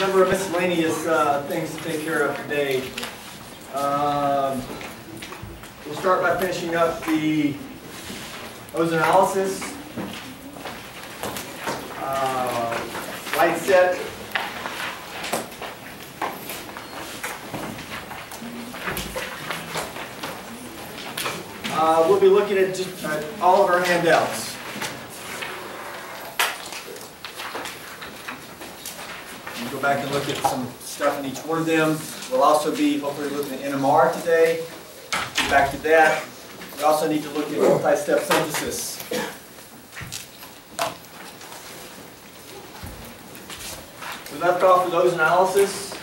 number of miscellaneous things to take care of today. We'll start by finishing up the ozonolysis. Light set. We'll be looking at just all of our handouts. We'll go back and look at some stuff in each one of them. We'll also be hopefully looking at NMR today. Back to that. We also need to look at multi-step synthesis. We left off with ozonolysis.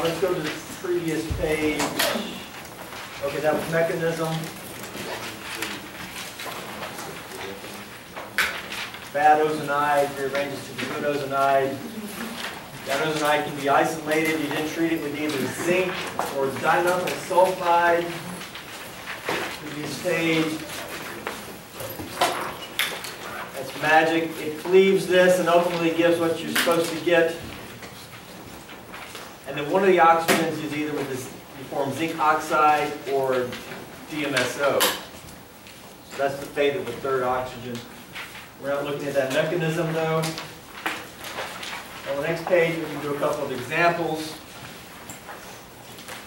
Let's go to the previous page. Okay, that was mechanism. Bad ozonide rearranges to the good ozonide. That ozonide can be isolated. You didn't treat it with either zinc or dimethyl sulfide. Previous stage. That's magic. It cleaves this and ultimately gives what you're supposed to get. And then one of the oxygens is either with this, you form zinc oxide or DMSO. So that's the fate of the third oxygen. We're not looking at that mechanism though. On the next page, we can do a couple of examples.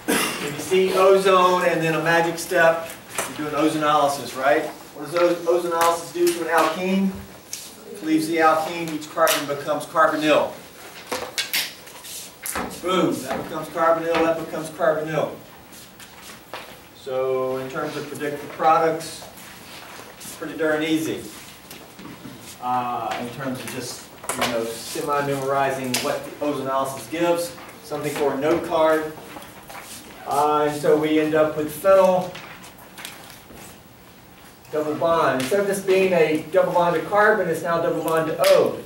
If you see ozone and then a magic step, you're doing ozonolysis, right? What does ozonolysis do to an alkene? It leaves the alkene, each carbon becomes carbonyl. Boom, that becomes carbonyl, that becomes carbonyl. So in terms of predicted products, it's pretty darn easy. In terms of just, semi-memorizing what the ozonolysis gives, something for a note card. And so we end up with phenyl, double bond. Instead of this being a double bond to carbon, it's now double bond to O.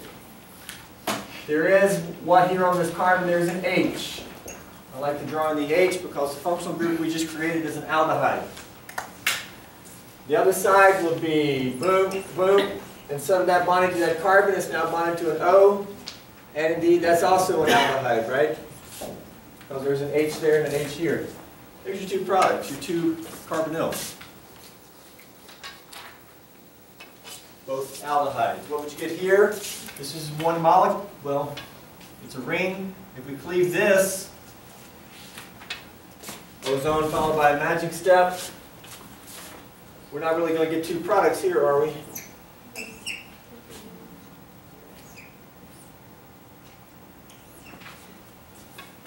There is, what here on this carbon, there's an H. I like to draw in the H because the functional group we just created is an aldehyde. The other side will be boom, boom. Instead of that bonding to that carbon, it's now bonded to an O. And indeed, that's also an aldehyde, right? Because there's an H there and an H here. There's your two products, your two carbonyls. Both aldehydes. What would you get here? This is one molecule. Well, it's a ring. If we cleave this, ozone followed by a magic step, we're not really going to get two products here, are we?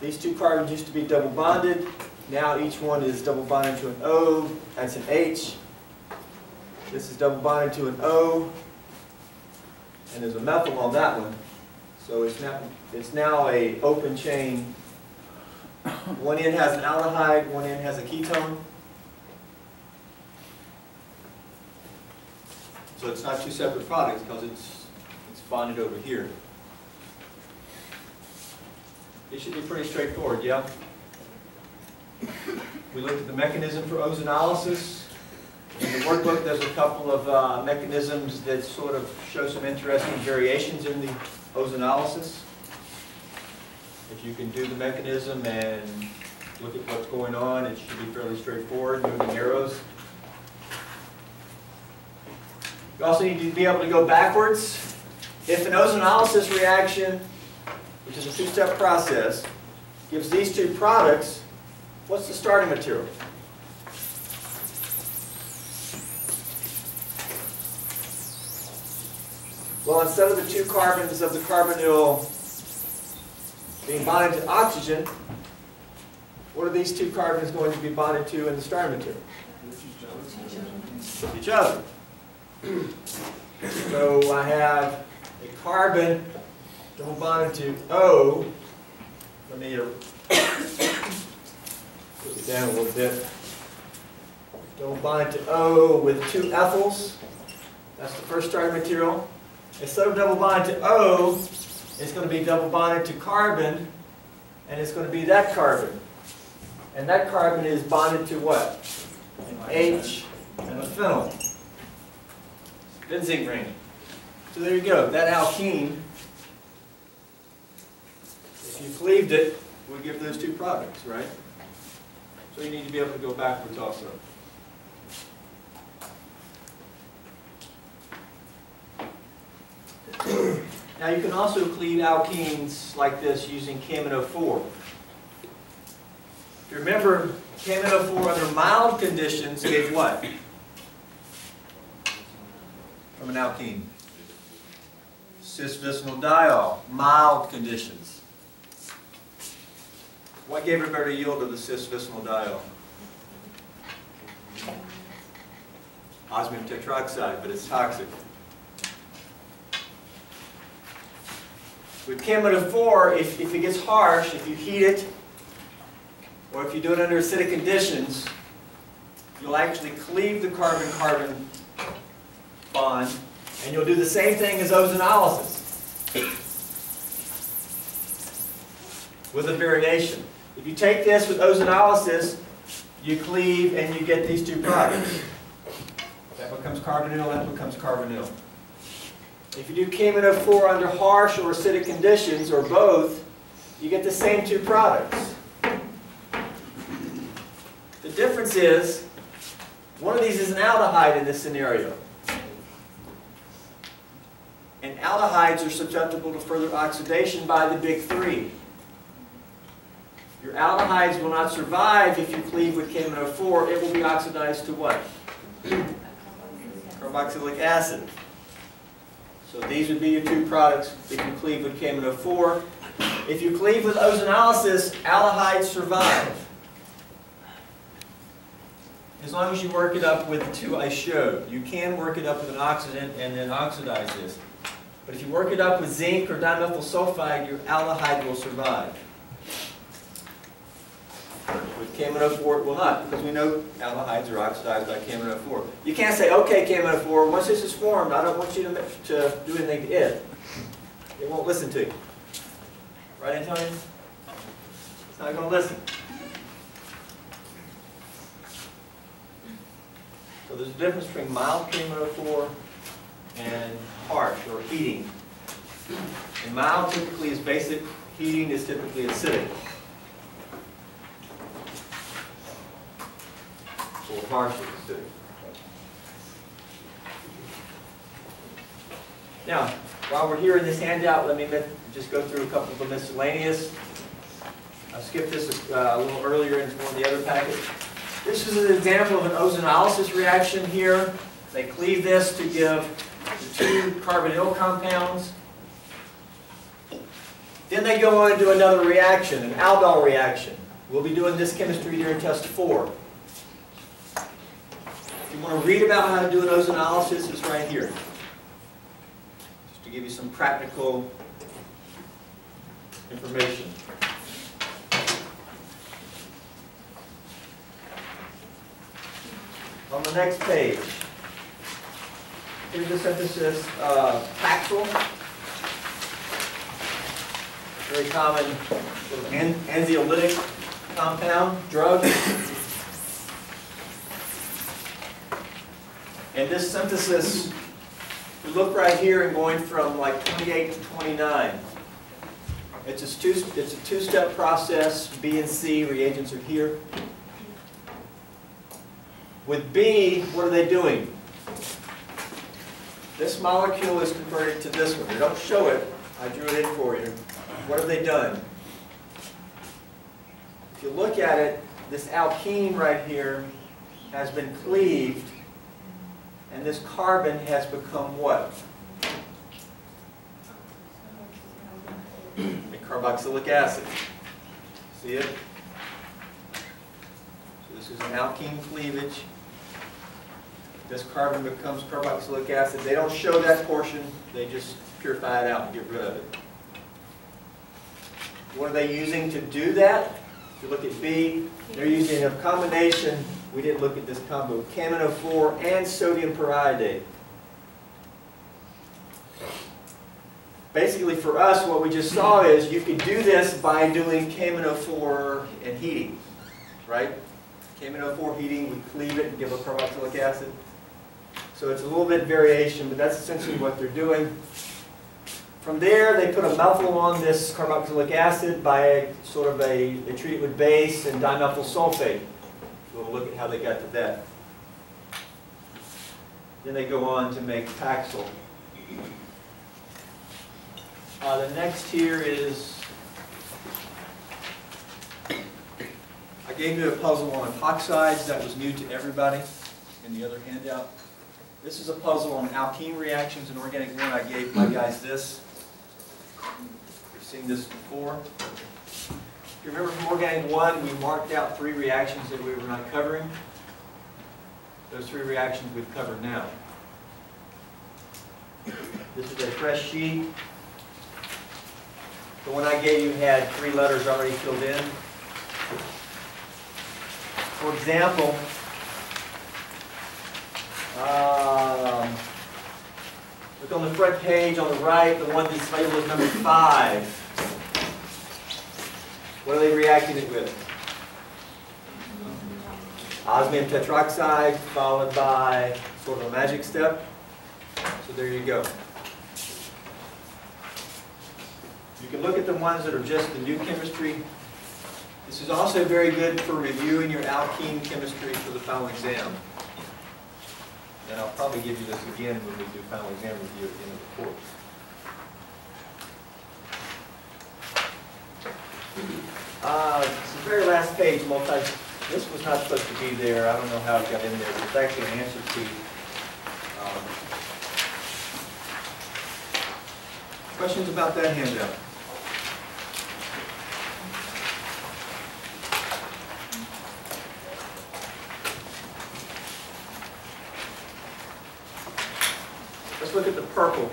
These two carbons used to be double bonded. Now each one is double bonded to an O. That's an H. This is double bonded to an O. And there's a methyl on that one. So it's now a open chain. One end has an aldehyde, one end has a ketone. So it's not two separate products because it's bonded over here. It should be pretty straightforward, yeah? We looked at the mechanism for ozonolysis. In the workbook, there's a couple of mechanisms that sort of show some interesting variations in the ozonolysis. If you can do the mechanism and look at what's going on, it should be fairly straightforward, moving arrows. You also need to be able to go backwards. If an ozonolysis reaction, which is a two-step process, gives these two products, what's the starting material? Well, instead of the two carbons of the carbonyl being bonded to oxygen, what are these two carbons going to be bonded to in the starting material? Each other. So I have a carbon double bonded to O. Let me put it down a little bit. Double bonded to O with two ethyls. That's the first starting material. Instead of double bonded to O, it's going to be double bonded to carbon, and it's going to be that carbon. And that carbon is bonded to what? An H and a phenyl. Benzene ring. So there you go. That alkene If you cleaved it, we give those two products, right? So you need to be able to go backwards also. Now you can also cleave alkenes like this using KMnO4. If you remember, KMnO4 under mild conditions gave what? From an alkene. Cis-vicinal diol, mild conditions. What gave a better yield of the cis-vicinal diol? Osmium tetroxide, but it's toxic. With KMnO4, if it gets harsh, if you heat it, or if you do it under acidic conditions, you'll actually cleave the carbon-carbon bond, and you'll do the same thing as ozonolysis, with a variation. If you take this with ozonolysis, you cleave and you get these two products. That becomes carbonyl, that becomes carbonyl. If you do KMnO4 under harsh or acidic conditions, or both, you get the same two products. The difference is, one of these is an aldehyde in this scenario. And aldehydes are susceptible to further oxidation by the big three. Your aldehydes will not survive if you cleave with KMnO4. It will be oxidized to what? Carboxylic acid. So these would be your two products if you cleave with KMnO4. If you cleave with ozonolysis, aldehydes survive. As long as you work it up with the two I showed. You can work it up with an oxidant and then oxidize this. But if you work it up with zinc or dimethyl sulfide, your aldehyde will survive. With KMnO4 it will not, because we know aldehydes are oxidized by KMnO4. You can't say, okay, KMnO4, once this is formed, I don't want you to do anything to it. It won't listen to you. Right, Antonio? It's not going to listen. So there's a difference between mild KMnO4 and harsh, or heating. And mild typically is basic, heating is typically acidic. Or harsh is acidic. Now, while we're here in this handout, let me just go through a couple of the miscellaneous. I skipped this a little earlier into one of the other packets. This is an example of an ozonolysis reaction here. They cleave this to give the two carbonyl compounds. Then they go on to do another reaction, an aldol reaction. We'll be doing this chemistry during test 4. If you want to read about how to do an ozonolysis, it's right here. Just to give you some practical information. On the next page, here's the synthesis of Paxil. Very common sort of anxiolytic compound, drug. And this synthesis, we look right here and going from like 28 to 29. It's a two-step process. B and C reagents are here. With B, what are they doing? This molecule is converted to this one. They don't show it. I drew it in for you. What have they done? If you look at it, this alkene right here has been cleaved, and this carbon has become what? A carboxylic acid. See it? So this is an alkene cleavage. This carbon becomes carboxylic acid. They don't show that portion. They just purify it out and get rid of it. What are they using to do that? If you look at B, they're using a combination. We didn't look at this combo. KMnO4 and sodium periodate. Basically for us, what we just saw is you could do this by doing KMnO4 and heating. Right? KMnO4 heating, we cleave it and give a carboxylic acid. So it's a little bit variation, but that's essentially what they're doing. From there, they put a methyl on this carboxylic acid by they treat it with base and dimethyl sulfate. We'll look at how they got to that. Then they go on to make Paxil. The next here is, I gave you a puzzle on epoxides. That was new to everybody in the other handout. This is a puzzle on alkene reactions in organic 1. I gave my guys this. You've seen this before. If you remember from organic 1, we marked out 3 reactions that we were not covering. Those 3 reactions we've covered now. This is a fresh sheet. The one I gave you had 3 letters already filled in. For example, look on the front page on the right, the one that's labeled as number 5. What are they reacting it with? Osmium tetroxide followed by sort of a magic step. So there you go. You can look at the ones that are just the new chemistry. This is also very good for reviewing your alkene chemistry for the final exam. And I'll probably give you this again when we do final exam review at the end of the course. It's the very last page, this was not supposed to be there. I don't know how it got in there, but it's actually an answer to questions about that handout. Let's look at the purple.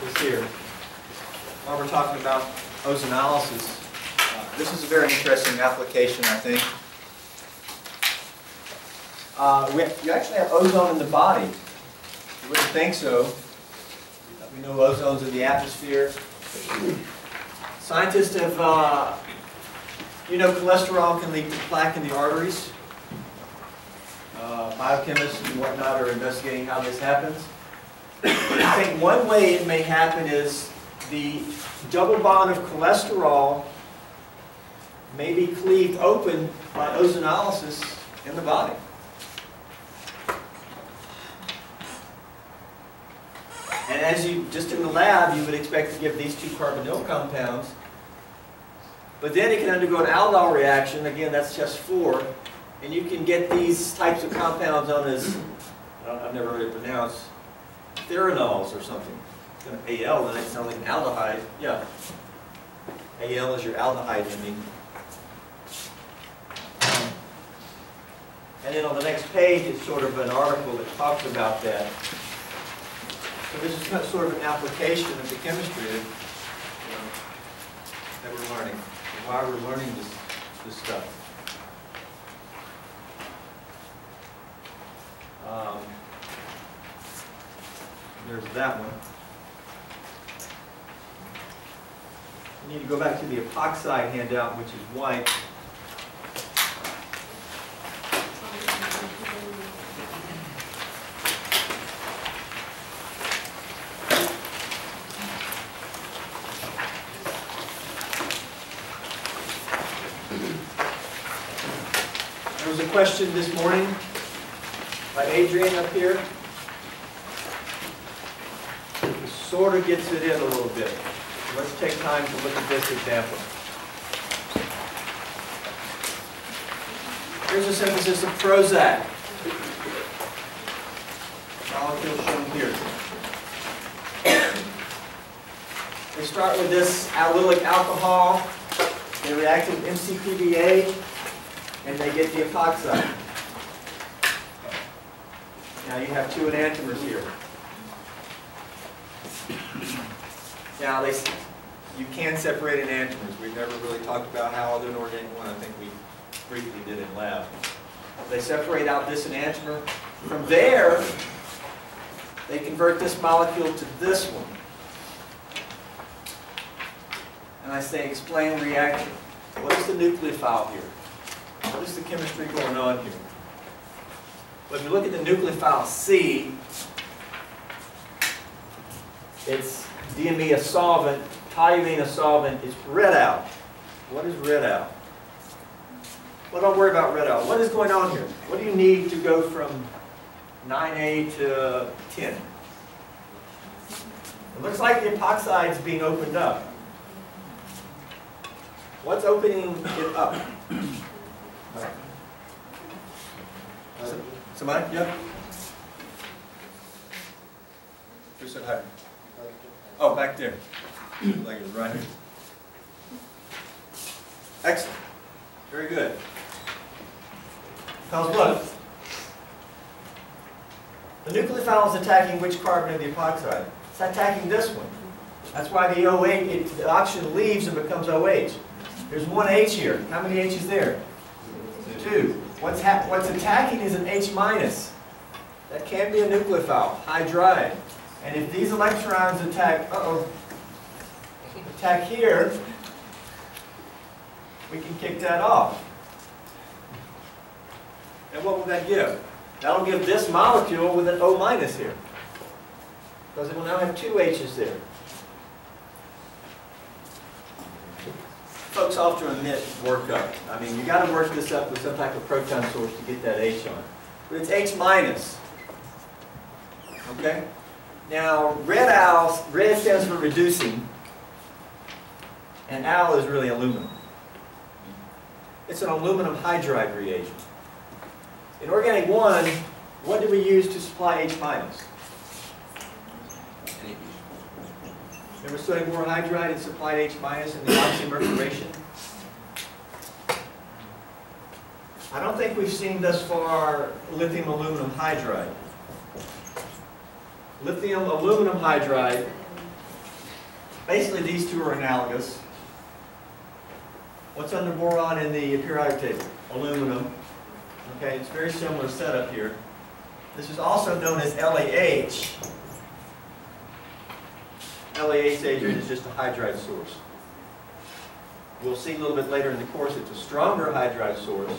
This here. While we're talking about ozonolysis, this is a very interesting application, I think. You actually have ozone in the body. You wouldn't think so. We know ozone's in the atmosphere. Scientists have, cholesterol can lead to plaque in the arteries. Biochemists and whatnot are investigating how this happens. I think one way it may happen is the double bond of cholesterol may be cleaved open by ozonolysis in the body. And as just in the lab, you would expect to give these 2 carbonyl compounds. But then it can undergo an aldol reaction. Again, that's just 4. And you can get these types of compounds known as, I've never heard it pronounced, theranols or something. AL, then it sounds like an aldehyde. Yeah. AL is your aldehyde ending. And then on the next page, it's sort of an article that talks about that. So this is kind of sort of an application of the chemistry that we're learning, and why we're learning this stuff. There's that one. We need to go back to the epoxide handout, which is white. There was a question this morning by Adrian up here. It sort of gets it in a little bit. Let's take time to look at this example. Here's a synthesis of Prozac. Molecule shown here. They start with this allylic alcohol. They react with MCPBA, and they get the epoxide. Now you have 2 enantiomers here. Now you can separate enantiomers. We've never really talked about how I'll do an organic 1. I think we briefly did in lab. They separate out this enantiomer. From there, they convert this molecule to this one. And I say, explain reaction. What is the nucleophile here? What is the chemistry going on here? But if you look at the nucleophile C, it's diamine solvent, toluene solvent. It's red out. What is red out? Well, don't worry about red out. What is going on here? What do you need to go from 9A to 10? It looks like the epoxide is being opened up. What's opening it up? Somebody? Yeah? Who said hi? Oh, back there. Like it's right here. Excellent. Very good. Because look, the nucleophile is attacking which carbon in the epoxide? It's attacking this one. That's why the OH, the oxygen leaves and becomes OH. There's one H here. How many H's there? 2. What's attacking is an H minus. That can't be a nucleophile, hydride. And if these electrons attack, attack here, we can kick that off. And what will that give? That'll give this molecule with an O minus here. Because it will now have 2 H's there. Folks often omit work up. I mean, you got to work this up with some type of proton source to get that H on. But it's H minus. Okay? Now, red stands for reducing, and al is really aluminum. It's an aluminum hydride reagent. In organic 1, what do we use to supply H minus? Remember sodium borohydride had supplied H minus in the oxymercuration? I don't think we've seen thus far lithium aluminum hydride. Lithium aluminum hydride, basically these two are analogous. What's under boron in the periodic table? Aluminum. Okay, it's a very similar setup here. This is also known as LAH. LAH agent is just a hydride source. We'll see a little bit later in the course it's a stronger hydride source.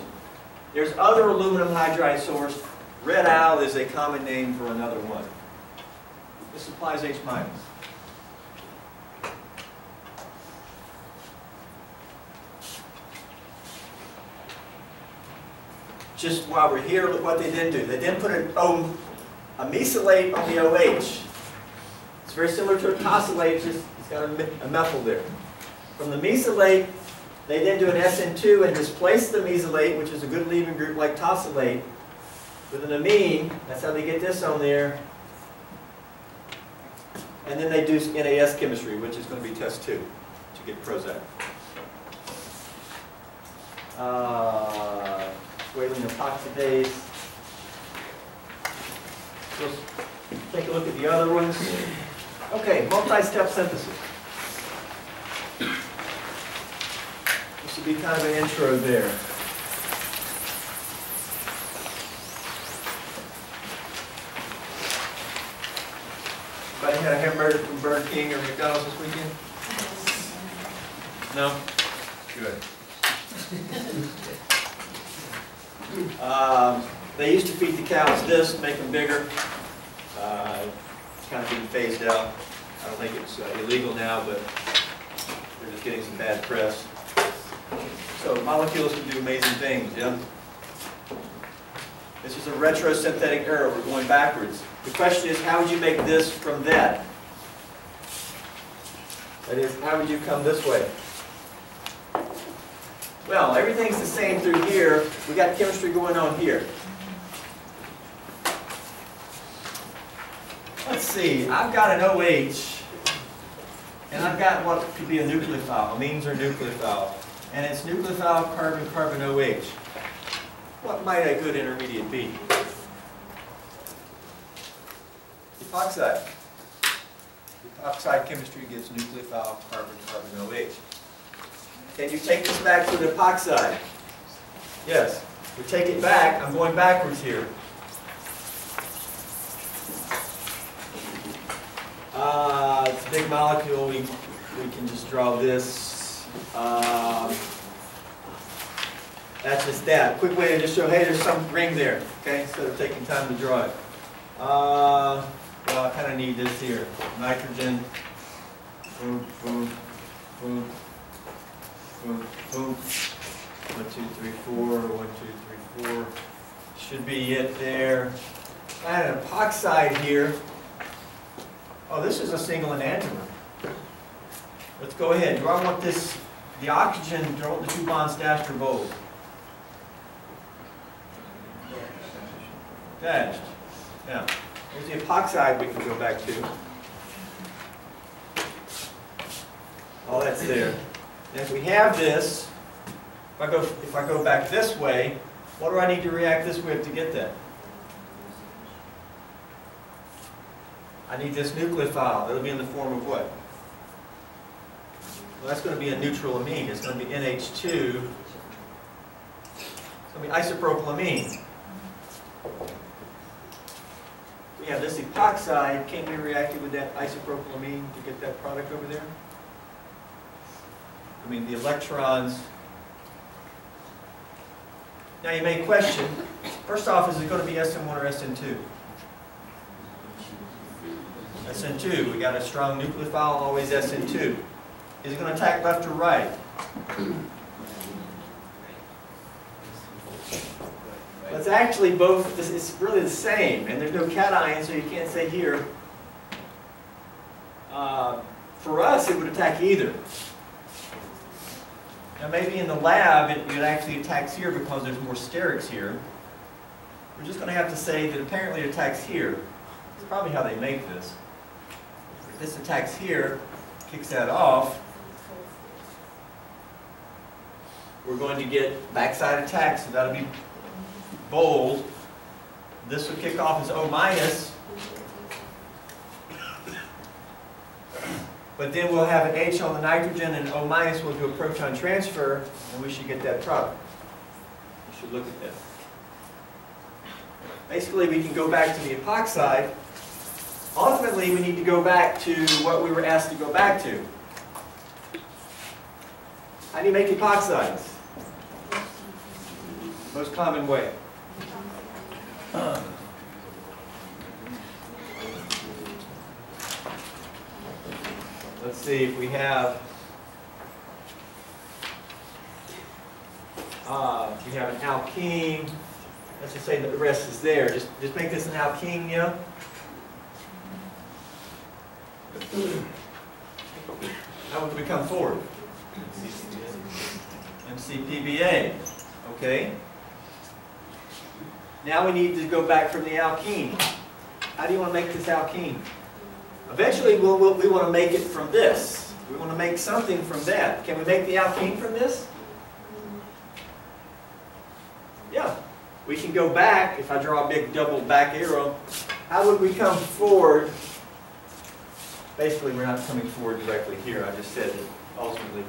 There's other aluminum hydride source. Red al is a common name for another one. This supplies H minus. Just while we're here, look what they did do. They didn't put a mesylate on the OH. It's very similar to a tosylate, just it's got a methyl there. From the mesylate, they then do an SN2 and displace the mesylate, which is a good leaving group like tosylate, with an amine. That's how they get this on there. And then they do NAS chemistry, which is going to be test 2 to get Prozac. Squalene epoxidase. Let's take a look at the other ones. Okay, multi-step synthesis. This would be kind of an intro there. Anybody had a hamburger from Burger King or McDonald's this weekend? No? Good. They used to feed the cows this, make them bigger. It's kind of being phased out. I don't think it's illegal now, but they're just getting some bad press. So molecules can do amazing things, yeah? This is a retrosynthetic error. We're going backwards. The question is, how would you make this from that? That is, how would you come this way? Well, everything's the same through here. We got chemistry going on here. Let's see. I've got an OH, and I've got what could be a nucleophile. Amines are nucleophile. And it's nucleophile carbon-carbon OH. What might a good intermediate be? Epoxide. Epoxide chemistry gives nucleophile carbon-carbon OH. Can you take this back to the epoxide? Yes. We take it back. I'm going backwards here. It's a big molecule. We can just draw this. That's just that. Quick way to just show, hey, there's some ring there, okay, instead of taking time to draw it. Well, I kind of need this here. Nitrogen, boom, boom, boom, boom, boom. 1, 2, 3, 4, 1, 2, 3, 4. Should be it there. I had an epoxide here. Oh, this is a single enantiomer. Let's go ahead. Do I want this, the oxygen, do I want the 2 bonds dashed or bold? Dashed. Now, here's the epoxide we can go back to. All that's there. And if we have this, if I go back this way, what do I need to react this with to get that? I need this nucleophile. It'll be in the form of what? Well, that's going to be a neutral amine. It's going to be NH2. It's going to be isopropylamine. We have this epoxide. Can't we react it with that isopropylamine to get that product over there? I mean, the electrons. Now you may question, first off, is it going to be SN1 or SN2? SN2. We got a strong nucleophile, always SN2. Is it going to attack left or right? Well, it's actually both, it's really the same, and there's no cation, so you can't say here. For us, it would attack either. Now maybe in the lab, it actually attacks here because there's more sterics here. We're just going to have to say that apparently it attacks here. It's probably how they make this. If this attacks here, kicks that off, we're going to get backside attacks, so that'll be bold. This will kick off as O-. But then we'll have an H on the nitrogen, and O- will do a proton transfer, and we should get that product. We should look at that. Basically, we can go back to the epoxide. Ultimately, we need to go back to what we were asked to go back to. How do you make epoxides? Most common way. Let's see if we have an alkene. Let's just say that the rest is there. Just make this an alkene, yeah? How would we come forward? MCPBA. Okay. Now we need to go back from the alkene. How do you want to make this alkene? Eventually, we want to make it from this. We want to make something from that. Can we make the alkene from this? Yeah. We can go back. If I draw a big double back arrow, how would we come forward? Basically, we're not coming forward directly here. I just said that ultimately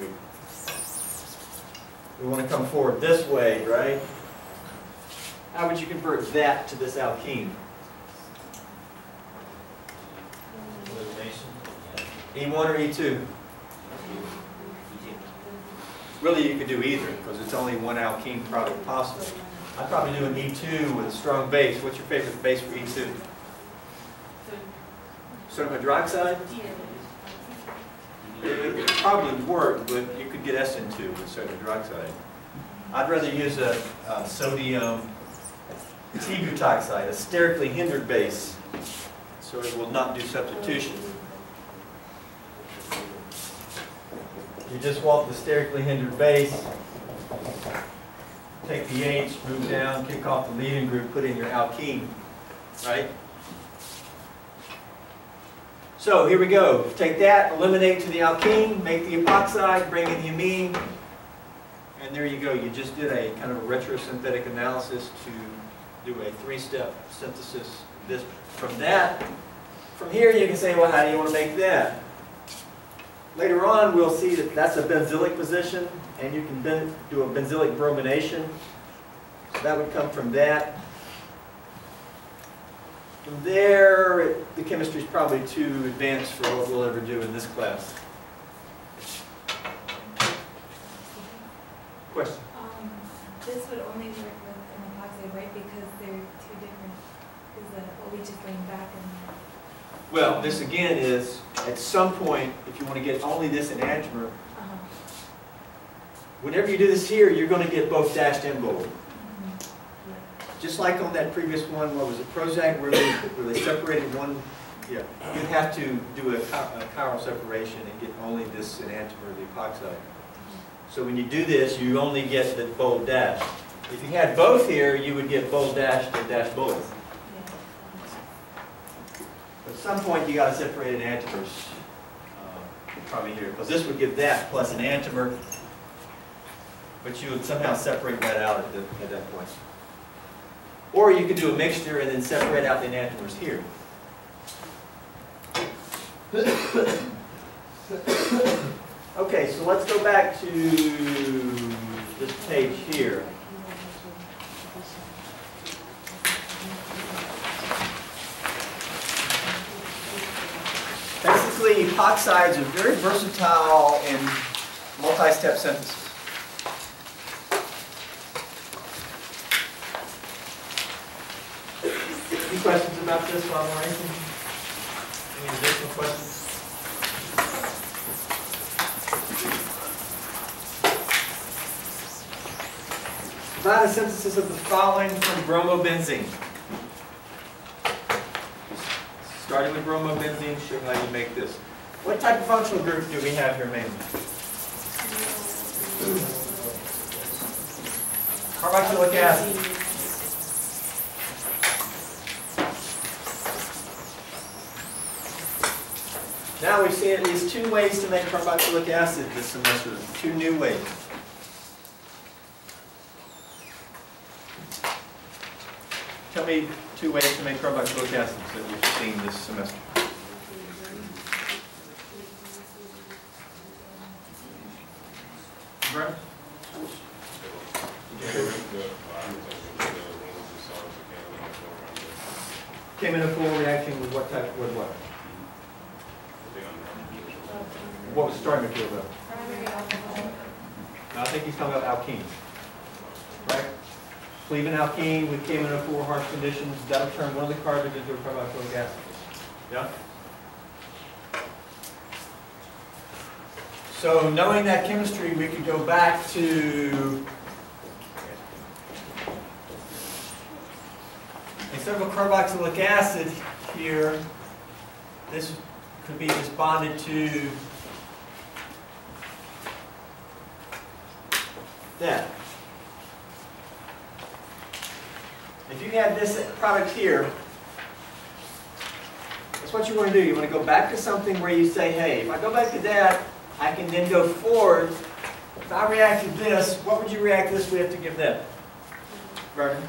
we want to come forward this way, right? How would you convert that to this alkene? E1 or E2? Really, you could do either, because it's only one alkene product possible. I'd probably do an E2 with a strong base. What's your favorite base for E2? Sodium hydroxide? It would probably work, but you could get SN2 with sodium hydroxide. I'd rather use a sodium T-butoxide, a sterically hindered base, so it will not do substitution. You just want the sterically hindered base, take the H, move down, kick off the leading group, put in your alkene, right? So here we go. Take that, eliminate to the alkene, make the epoxide, bring in the amine, and there you go. You just did a kind of a retrosynthetic analysis to do a 3-step synthesis of this. From here you can say, well, how do you want to make that? Later on, we'll see that that's a benzylic position, and you can do a benzylic bromination. So that would come from that. From there, the chemistry is probably too advanced for what we'll ever do in this class. Question? This would with an epoxide, right? Because they're two different. Is the OH is going back and. Well, this again is, at some point, if you want to get only this enantiomer, whenever you do this here, you're going to get both dashed and bold. Just like on that previous one, what was it, Prozac, where they separated one, yeah, you'd have to do a chiral separation and get only this enantiomer, the epoxide. So when you do this, you only get the bold dash. If you had both here, you would get bold dashed and dash bold. At some point, you got to separate enantiomers, probably here, because this would give that plus an enantiomer, but you would somehow separate that out at that point. Or you could do a mixture and then separate out the enantiomers here. Okay, so let's go back to this page here. Basically, epoxides are very versatile in multi-step synthesis. Any questions about this while we're writing? Any additional questions? Provide a synthesis of the following from bromobenzene. Starting with bromobenzene, show how you make this. What type of functional group do we have here mainly? Carboxylic acid. Now we've seen at least 2 ways to make carboxylic acid this semester. 2 new ways. Tell me 2 ways to make carboxylic acid that you've seen this semester. Brent? Came in a full reaction with what type, with what? What was the starting material though? I think he's talking about alkenes. Right? Cleaving alkene with KMNO4 harsh conditions, that'll turn one of the carbons into a carboxylic acid. Yeah? So knowing that chemistry, we could go back to, instead of a carboxylic acid here, this could be just bonded to that. If you had this product here, that's what you want to do. You want to go back to something where you say, hey, if I go back to that, I can then go forward. If I reacted this, what would you react this with to give that? Vernon?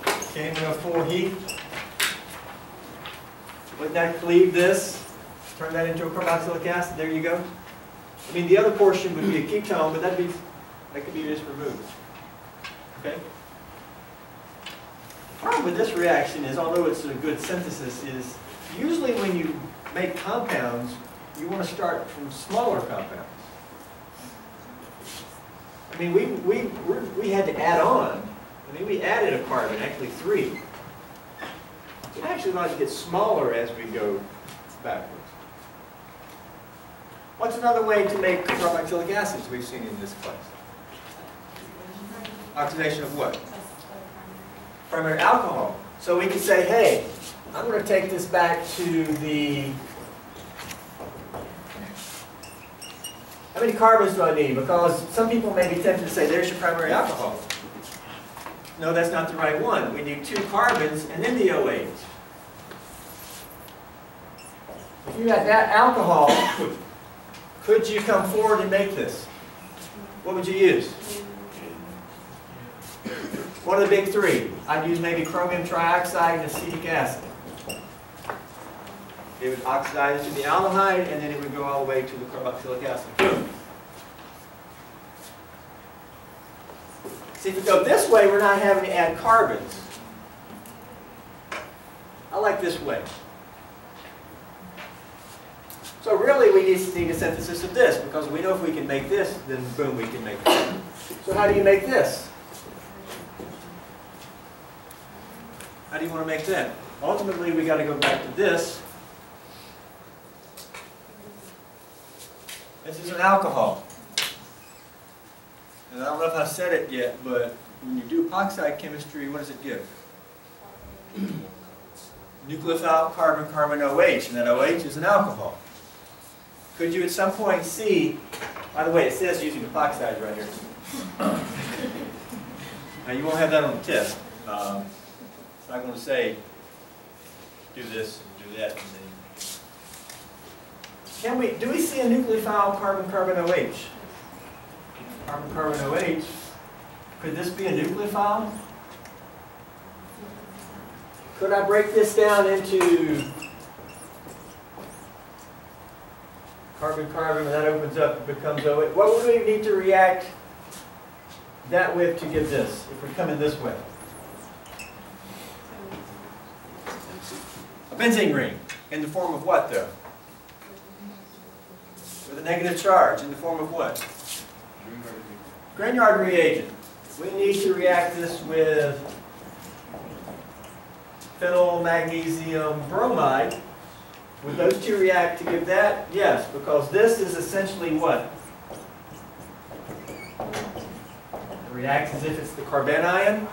KMNO4 heat. Would that cleave this? Turn that into a carboxylic acid. There you go. I mean, the other portion would be a ketone, but that could be just removed. Okay? The problem with this reaction is, although it's a good synthesis, is usually when you make compounds, you want to start from smaller compounds. I mean, we had to add on. I mean, we added a carbon, actually 3. We actually like to get smaller as we go backwards. What's another way to make carboxylic acids we've seen in this class? Oxidation of what? Primary alcohol. So we could say, hey, I'm going to take this back to the... How many carbons do I need? Because some people may be tempted to say, there's your primary alcohol. No, that's not the right one. We need 2 carbons and then the OH. If you had that alcohol, could you come forward and make this? What would you use? What are the big 3? I'd use maybe chromium trioxide and acetic acid. It would oxidize to the aldehyde, and then it would go all the way to the carboxylic acid. Boom. See, if we go this way, we're not having to add carbons. I like this way. So really we need a synthesis of this, because we know if we can make this, then boom, we can make that. So how do you make this? How do you want to make that? Ultimately, we got to go back to this. This is an alcohol. And I don't know if I said it yet, but when you do epoxide chemistry, what does it give? Nucleophile carbon-carbon OH, and that OH is an alcohol. Could you at some point see, by the way, it says using epoxides right here. Now you won't have that on the test. It's not going to say do this and do that. And then. Do we see a nucleophile carbon-carbon OH? Carbon-carbon OH. Could this be a nucleophile? Could I break this down into carbon-carbon, and that opens up and becomes OH? What would we need to react that with to give this, if we come in this way? A benzene ring. In the form of what, though? With a negative charge. In the form of what? Grignard reagent. We need to react this with phenyl magnesium bromide. Would those two react to give that? Yes, because this is essentially what? It reacts as if it's the carbanion.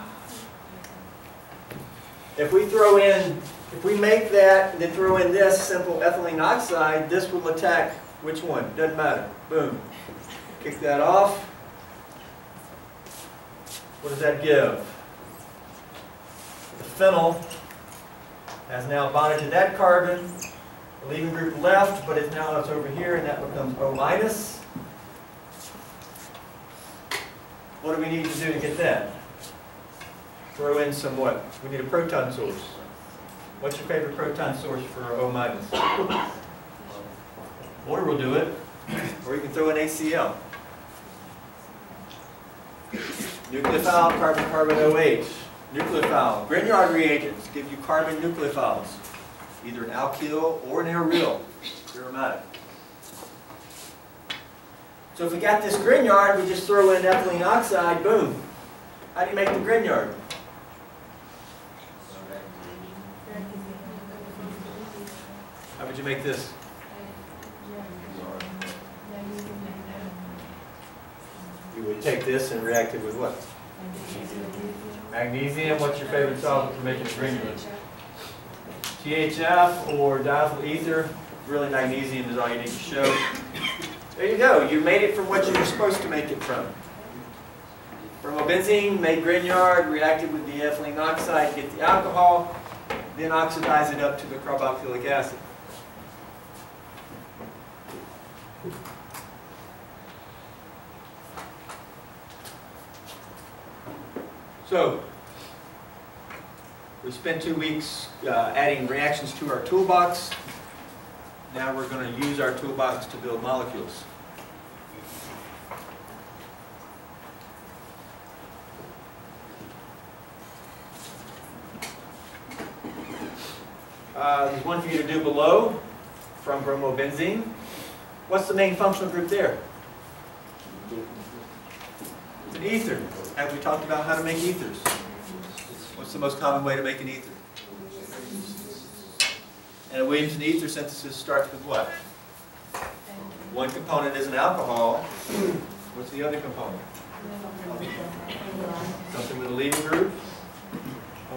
If we make that and then throw in this simple ethylene oxide, this will attack which one? Doesn't matter. Boom. Kick that off. What does that give? The phenyl has now bonded to that carbon. The leaving group left, but it's over here, and that becomes O minus. What do we need to do to get that? Throw in some what? We need a proton source. What's your favorite proton source for O minus? Water will do it, or you can throw in HCl. Nucleophile, carbon-carbon OH. Nucleophile. Grignard reagents give you carbon nucleophiles, either an alkyl or an aryl, aromatic. So if we got this Grignard, we just throw in ethylene oxide, boom. How do you make the Grignard? How would you make this? You would take this and react it with what? Magnesium. What's your favorite solvent for making a Grignard? THF or diethyl ether. Really, magnesium is all you need to show. There you go. You made it from what you were supposed to make it from. Bromobenzene, made Grignard, reacted with the ethylene oxide, get the alcohol, then oxidize it up to the carboxylic acid. So, we spent 2 weeks adding reactions to our toolbox. Now we're going to use our toolbox to build molecules. There's one for you to do below from bromobenzene. What's the main functional group there? It's an ether. Have we talked about how to make ethers? What's the most common way to make an ether? And a Williamson ether synthesis starts with what? One component is an alcohol. What's the other component? Something with a leaving group.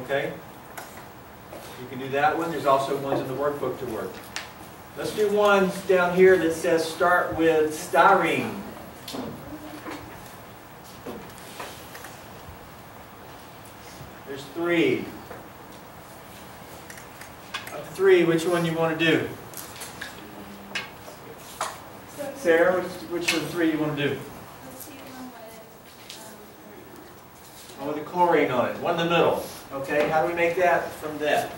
Okay. You can do that one. There's also ones in the workbook to work. Let's do one down here that says start with styrene. There's 3. Up to 3, which one you want to do? Sarah, which of the 3 you want to do? One with the chlorine on it. One in the middle. Okay, how do we make that from that?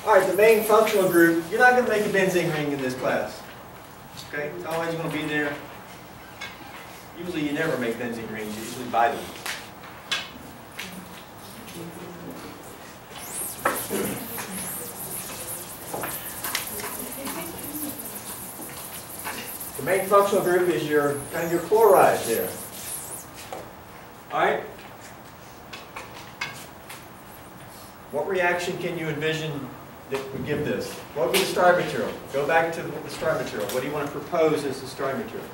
All right, the main functional group, you're not going to make a benzene ring in this class. Okay, it's always going to be there. Usually you never make benzene rings, you usually buy them. The main functional group is your kind of your chloride there. All right. What reaction can you envision that would give this? What would be the starting material? Go back to the starting material. What do you want to propose as the starting material?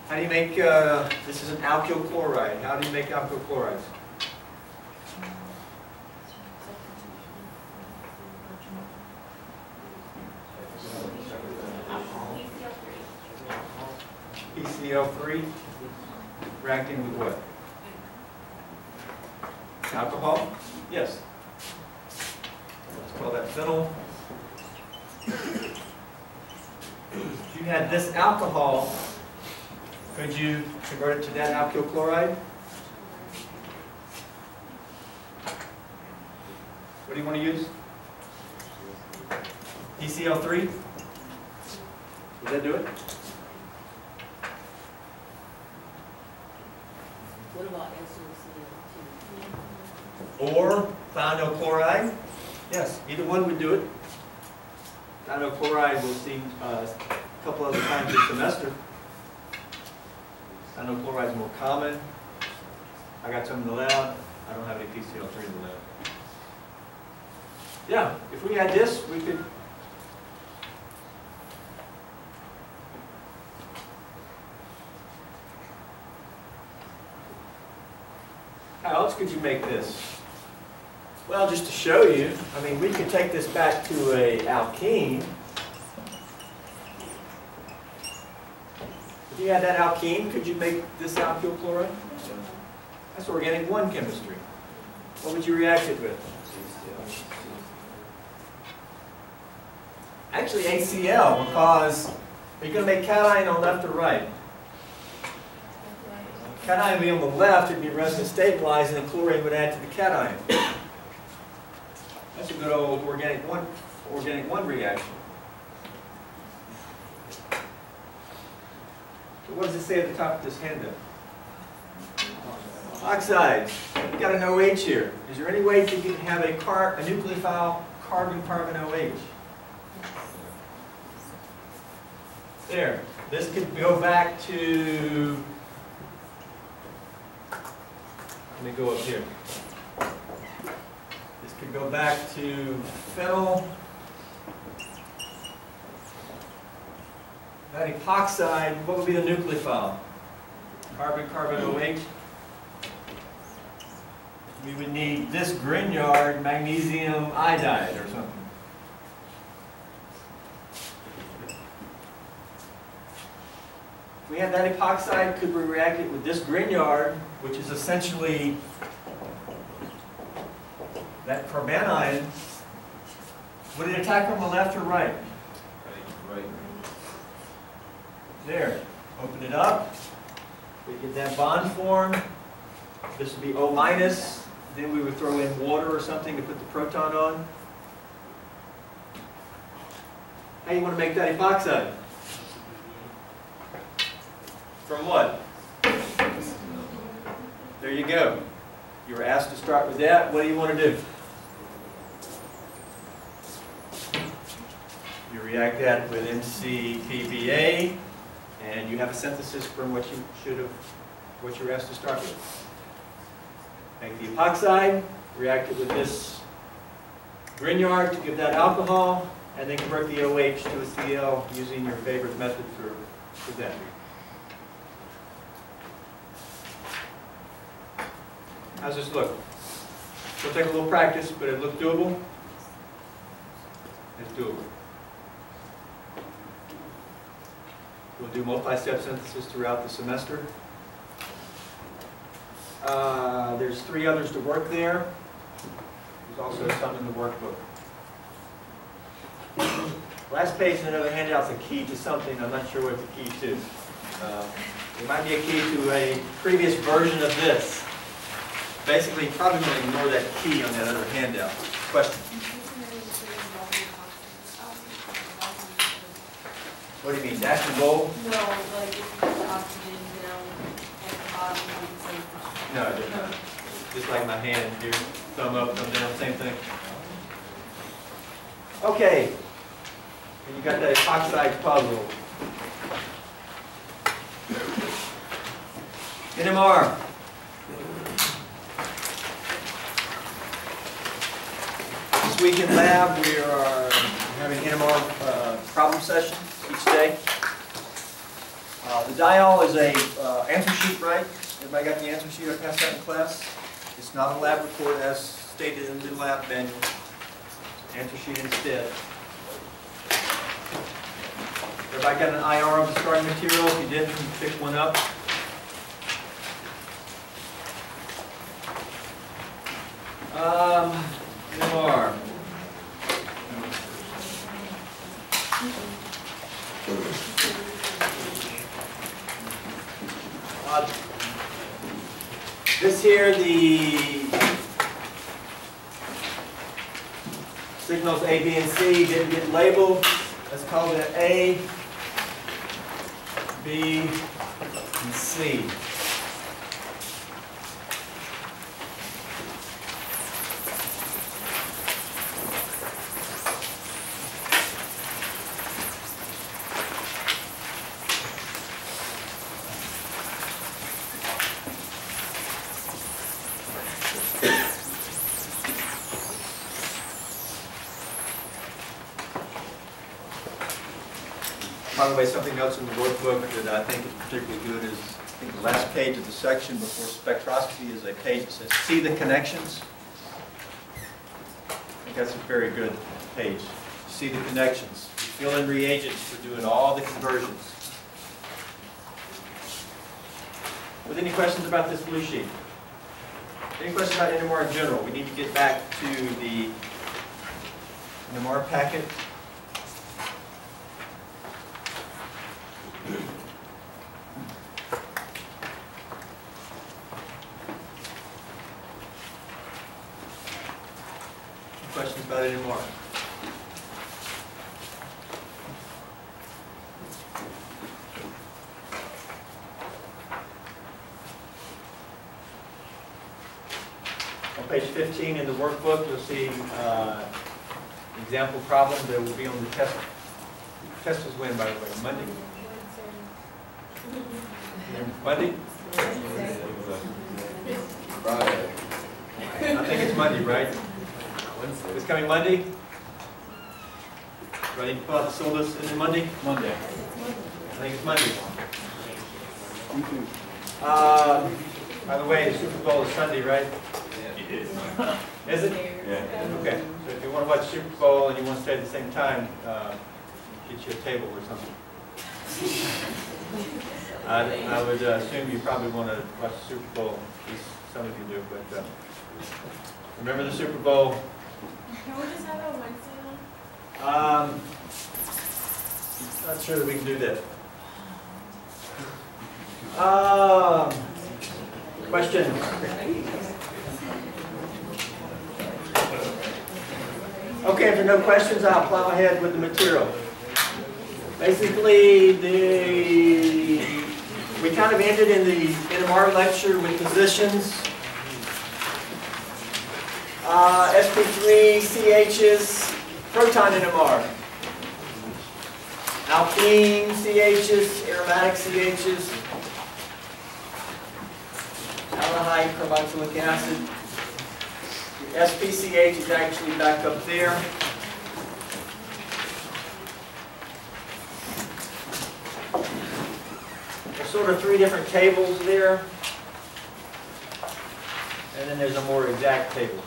How do you make, this is an alkyl chloride. How do you make alkyl chlorides? PCl3 reacting with what? Alcohol? Yes. Let's call that phenyl. If you had this alcohol, could you convert it to that alkyl chloride? What do you want to use? PCl3? Would that do it? What about SOCl2? Or thionyl chloride? Yes, either one would do it. Thionyl chloride we'll see a couple other times this semester. Thionyl chloride is more common. I got some in the lab. I don't have any PCl3 in the lab. Yeah, if we had this, we could. How else could you make this? Well, just to show you, I mean, we could take this back to a alkene. If you had that alkene, could you make this alkyl chloride? That's organic 1 chemistry. What would you react it with? Actually, HCl, because are you going to make cation on left or right? Cation would be on the left, it would be resonance stabilized, and the chlorine would add to the cation. That's a good old organic one reaction. So what does it say at the top of this handout? Oxides. You've got an OH here. Is there any way you can have a nucleophile carbon-carbon OH? There. This could go back to, let me go up here. This could go back to phenyl. That epoxide, what would be the nucleophile? Carbon-carbon OH. We would need this Grignard magnesium iodide or something. If we had that epoxide, could we react it with this Grignard, which is essentially that carbanion? Would it attack from the left or right? Right. There. Open it up. We get that bond form. This would be O-. Then we would throw in water or something to put the proton on. How do you want to make that epoxide? From what? There you go. You were asked to start with that. What do you want to do? You react that with NCPBA, and you have a synthesis from what you were asked to start with. Make the epoxide, react it with this Grignard to give that alcohol, and then convert the OH to a Cl using your favorite method for that. How's this look? It'll take a little practice, but it look doable? It's doable. We'll do multi-step synthesis throughout the semester. There's 3 others to work there. There's also some in the workbook. Last page in another handout's a key to something. I'm not sure what the key to. It might be a key to a previous version of this. Basically, you probably want to ignore that key on that other handout. Question? What do you mean, dash and bowl? No, like if you put the oxygen down at the bottom, you can say. No, I didn't. Just like my hand here, thumb up, thumb down, same thing. Okay, and you got that oxide puzzle. NMR. This week in lab, we are having NMR problem sessions each day. The dial is a answer sheet, right? Everybody got the answer sheet I passed out in class? It's not a lab report as stated in the lab manual. Answer sheet instead. Everybody got an IR of the starting material? If you didn't, pick one up. NMR. This here, the signals A, B, and C didn't get labeled. Let's call it A, B, and C. By the way, something else in the workbook that I think is particularly good is, I think the last page of the section before spectroscopy is a page that says, see the connections. I think that's a very good page. See the connections. Fill in reagents for doing all the conversions. With any questions about this blue sheet? Any questions about NMR in general? We need to get back to the NMR packet. Questions about it anymore? On page 15 in the workbook, you'll see example problem that will be on the test. Test is when, by the way? Monday? Monday? Friday. I think it's Monday, right? It's coming Monday? Do I need to fill out the syllabus? Is it Monday? Monday. I think it's Monday. By the way, the Super Bowl is Sunday, right? It is. Is it? Yeah. Okay. So if you want to watch Super Bowl and you want to stay at the same time, get you a table or something. I would assume you probably want to watch the Super Bowl. At least some of you do, but remember the Super Bowl. Can we just have it on Wednesday then? Not sure that we can do that. Question? Okay, if there are no questions, I'll plow ahead with the material. Basically, we kind of ended in the NMR lecture with positions. sp3, CHs, proton NMR. Alkene CHs, aromatic CHs, aldehyde carboxylic acid. The SPCH is actually back up there. There's sort of three different tables there. And then there's a more exact table.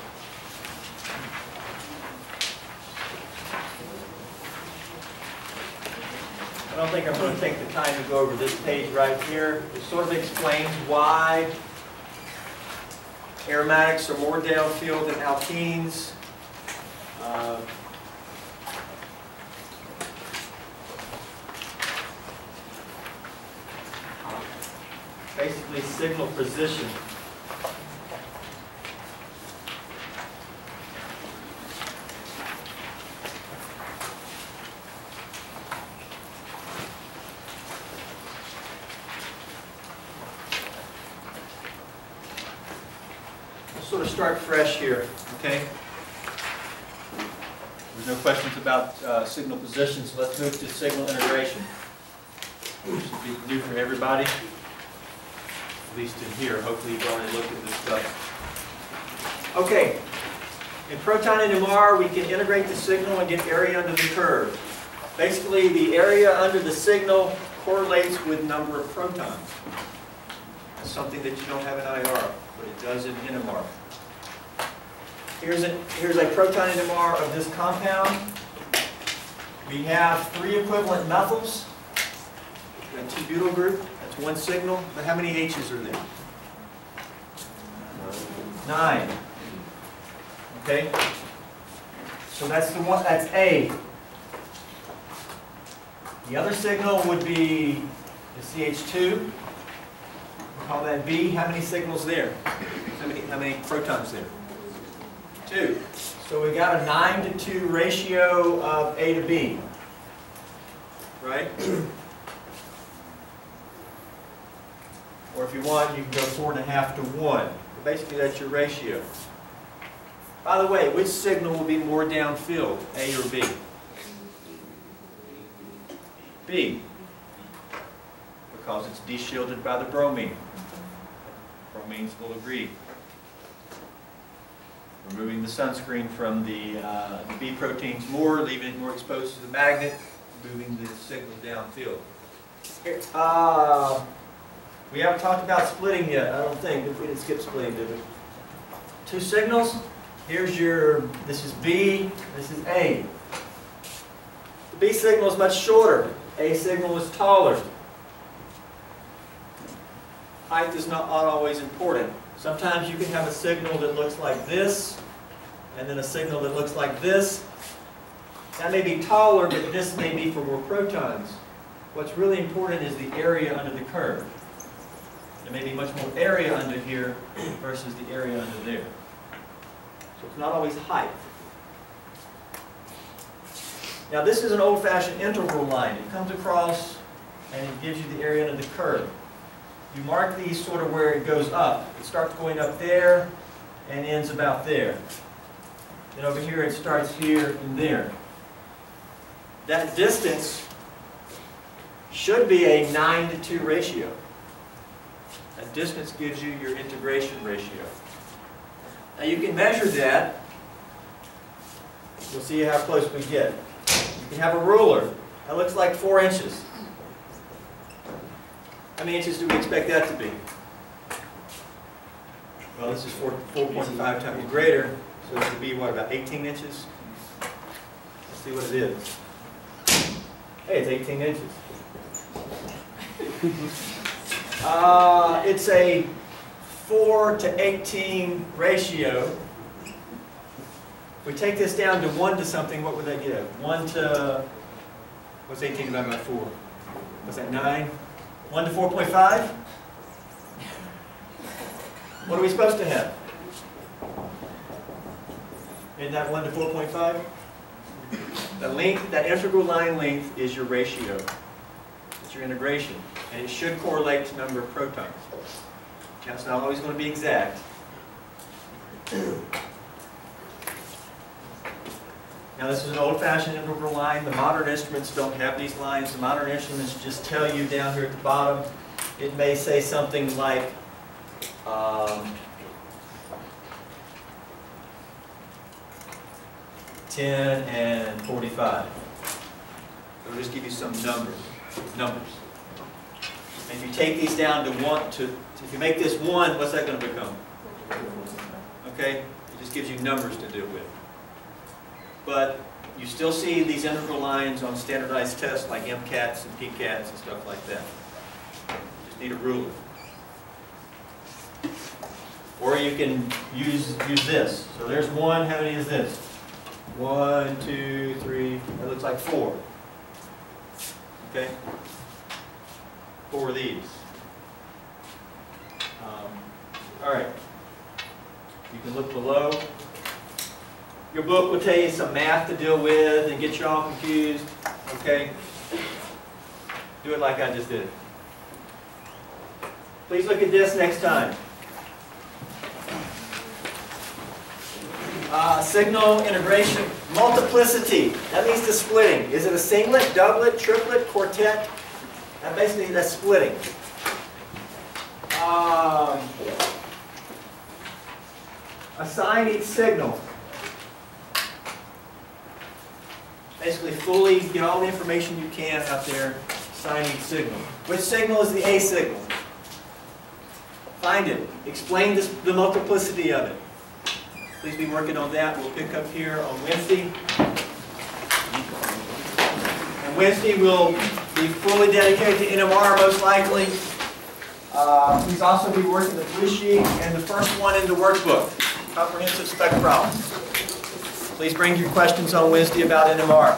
I don't think I'm going to take the time to go over this page right here. It sort of explains why aromatics are more downfield than alkenes. Basically signal position. sort of start fresh here, okay? There's no questions about signal position, so let's move to signal integration. Which should be new for everybody, at least in here. Hopefully you've already looked at this stuff. Okay, in Proton Nmr, we can integrate the signal and get area under the curve. Basically, the area under the signal correlates with number of protons. That's something that you don't have in IR, but it does in NMR. Here's a Proton Nmr of this compound. We have 3 equivalent methyls. We have 2 butyl group. That's 1 signal. But how many H's are there? 9. Okay. So that's the one. That's A. The other signal would be the CH2. We'll call that B. How many signals there? How many protons there? 2. So we got a 9-to-2 ratio of A to B. Right? Or if you want, you can go 4.5 to 1. But basically, that's your ratio. By the way, which signal will be more downfield, A or B? B. Because it's de-shielded by the bromine. Bromines will agree. Removing the sunscreen from the B proteins more, leaving it more exposed to the magnet, moving the signal downfield. Here, we haven't talked about splitting yet, I don't think. We didn't skip splitting, did we? 2 signals. Here's this is B, this is A. The B signal is much shorter. A signal is taller. Height is not always important. Sometimes you can have a signal that looks like this, and then a signal that looks like this. That may be taller, but this may be for more protons. What's really important is the area under the curve. There may be much more area under here versus the area under there. So it's not always height. Now this is an old-fashioned integral line. It comes across and it gives you the area under the curve. You mark these sort of where it goes up. It starts going up there and ends about there. Then over here it starts here and there. That distance should be a 9-to-2 ratio. That distance gives you your integration ratio. Now you can measure that. We'll see how close we get. You can have a ruler. That looks like 4 inches. How many inches do we expect that to be? Well, this is 4.5 times greater, so this would be, what, about 18 inches? Let's see what it is. Hey, it's 18 inches. It's a 4-to-18 ratio. If we take this down to 1 to something, what would that give? 1 to, what's 18 divided by 4? What's that, 9? 1 to 4.5? What are we supposed to have? Isn't that 1 to 4.5? The length, that integral line length is your ratio. It's your integration. And it should correlate to number of protons. Now it's not always going to be exact. Now this is an old-fashioned integral line. The modern instruments don't have these lines. The modern instruments just tell you down here at the bottom. It may say something like 10 and 45. It'll just give you some numbers. And if you take these down to 1, if you make this 1, what's that going to become? Okay? It just gives you numbers to deal with. But you still see these integral lines on standardized tests like MCATs and PCATs and stuff like that. You just need a ruler. Or you can use this. So there's 1. How many is this? 1, 2, 3. That looks like 4. Okay? 4 of these. All right. You can look below. Your book will tell you some math to deal with and get you all confused. Okay? Do it like I just did. Please look at this next time. Signal integration, multiplicity. That means the splitting. Is it a singlet, doublet, triplet, quartet? Basically, that's splitting. Assign each signal. Basically, fully get all the information you can out there. Assign each signal. Which signal is the A signal? Find it. Explain the multiplicity of it. Please be working on that. We'll pick up here on Wednesday. And Wednesday we'll be fully dedicated to NMR most likely. Please also be working the blue sheet and the first one in the workbook, comprehensive spectrum. Please bring your questions on Wednesday about NMR.